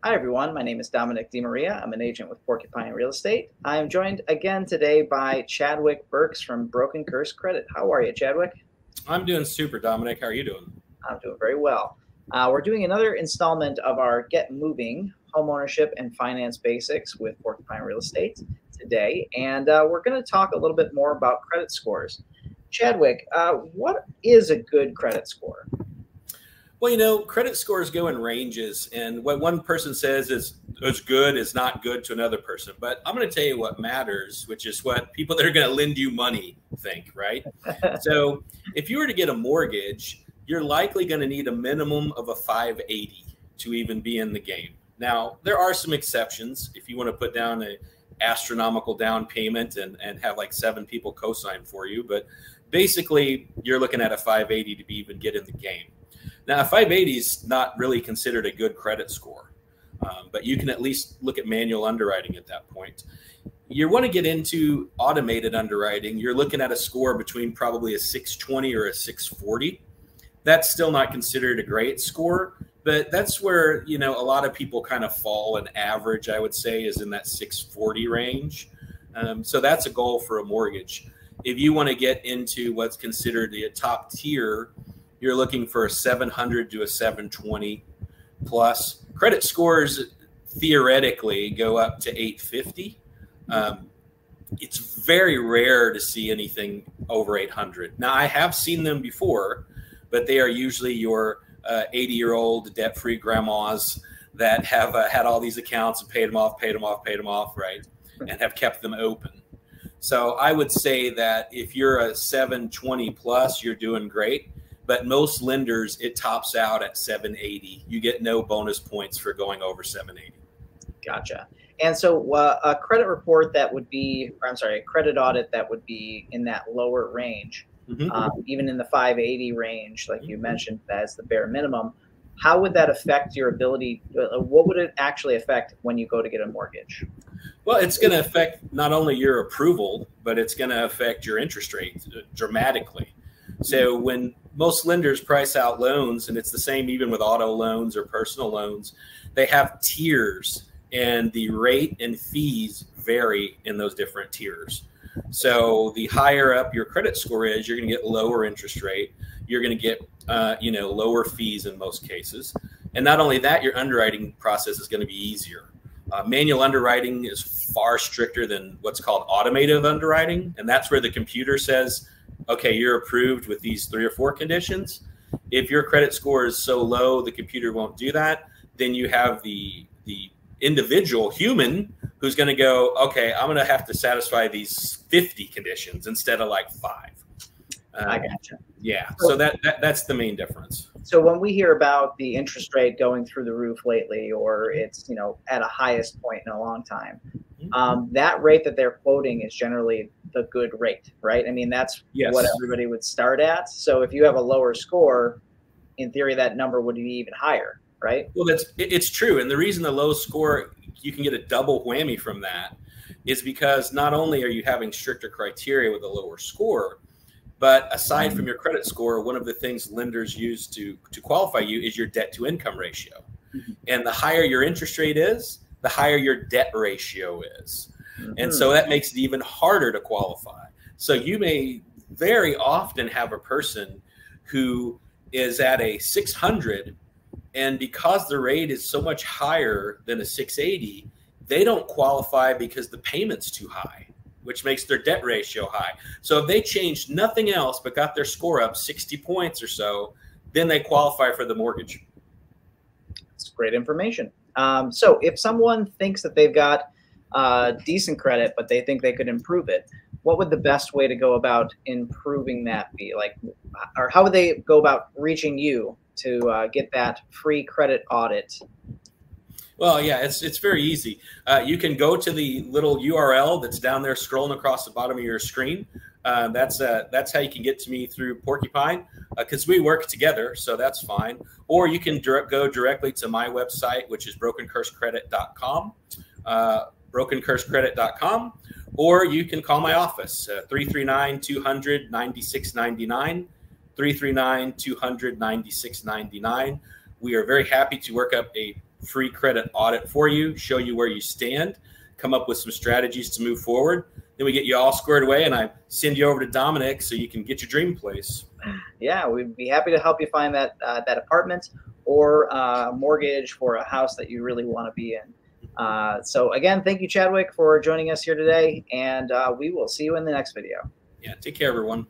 Hi, everyone. My name is Dominic DiMaria. I'm an agent with Porcupine Real Estate. I am joined again today by Chadwick Burks from Broken Curse Credit. How are you, Chadwick? I'm doing super, Dominic. How are you doing? I'm doing very well. We're doing another installment of our Get Moving Homeownership and Finance Basics with Porcupine Real Estate today, and we're going to talk a little bit more about credit scores. Chadwick, what is a good credit score? Well, credit scores go in ranges, and what one person says is good is not good to another person. But I'm going to tell you what matters, which is what people that are going to lend you money think, right? So if you were to get a mortgage, you're likely going to need a minimum of a 580 to even be in the game. Now, there are some exceptions. If you want to put down an astronomical down payment and have like 7 people co-sign for you, but basically you're looking at a 580 to be even get in the game. Now, a 580 is not really considered a good credit score, but you can at least look at manual underwriting at that point. You want to get into automated underwriting. You're looking at a score between probably a 620 or a 640. That's still not considered a great score, but that's where, a lot of people kind of fall. An average, I would say, is in that 640 range. So that's a goal for a mortgage. If you want to get into what's considered the top tier, you're looking for a 700 to a 720 plus. Credit scores theoretically go up to 850. It's very rare to see anything over 800. Now, I have seen them before, but they are usually your 80-year-old debt-free grandmas that have had all these accounts and paid them off, right? And have kept them open. So I would say that if you're a 720 plus, you're doing great. But most lenders, it tops out at 780. You get no bonus points for going over 780. Gotcha. And so a credit report that would be, or I'm sorry, a credit audit that would be in that lower range, even in the 580 range, like you mentioned, as the bare minimum, how would that affect your ability? What would it actually affect when you go to get a mortgage? Well, it's going to affect not only your approval, but it's going to affect your interest rate dramatically. So when most lenders price out loans, and it's the same even with auto loans or personal loans, they have tiers, and the rate and fees vary in those different tiers. So the higher up your credit score is, you're going to get lower interest rate. You're going to get lower fees in most cases. And not only that, your underwriting process is going to be easier. Manual underwriting is far stricter than what's called automated underwriting, and that's where the computer says, okay, you're approved with these 3 or 4 conditions. If your credit score is so low, the computer won't do that. Then you have the individual human who's going to go, okay, I'm going to have to satisfy these 50 conditions instead of like 5. I gotcha. Yeah, so that's the main difference. So when we hear about the interest rate going through the roof lately, or it's at a highest point in a long time, that rate that they're quoting is generally the good rate, right? I mean, that's what everybody would start at. So if you have a lower score, in theory, that number would be even higher, right? Well, it's true. And the reason the low score, you can get a double whammy from that, is because not only are you having stricter criteria with a lower score, but aside from your credit score, one of the things lenders use to qualify you is your debt to income ratio. And the higher your interest rate is, the higher your debt ratio is. And so that makes it even harder to qualify. So you may very often have a person who is at a 600, and because the rate is so much higher than a 680, they don't qualify because the payment's too high, which makes their debt ratio high. So if they changed nothing else but got their score up 60 points or so, then they qualify for the mortgage. That's great information. So if someone thinks that they've got decent credit, but they think they could improve it, what would the best way to go about improving that be? Like, or how would they go about reaching you to get that free credit audit? Well, yeah, it's very easy. You can go to the little URL that's down there scrolling across the bottom of your screen. That's how you can get to me through Porcupine, because we work together, so that's fine. Or you can go directly to my website, which is brokencursecredit.com, brokencursecredit.com, or you can call my office, 339-200-9699, 339-200-9699. We are very happy to work up a free credit audit for you, show you where you stand, come up with some strategies to move forward. Then we get you all squared away, and I send you over to Dominic so you can get your dream place. Yeah, we'd be happy to help you find that that apartment or mortgage for a house that you really want to be in. So again, thank you, Chadwick, for joining us here today, and we will see you in the next video. Yeah, take care, everyone.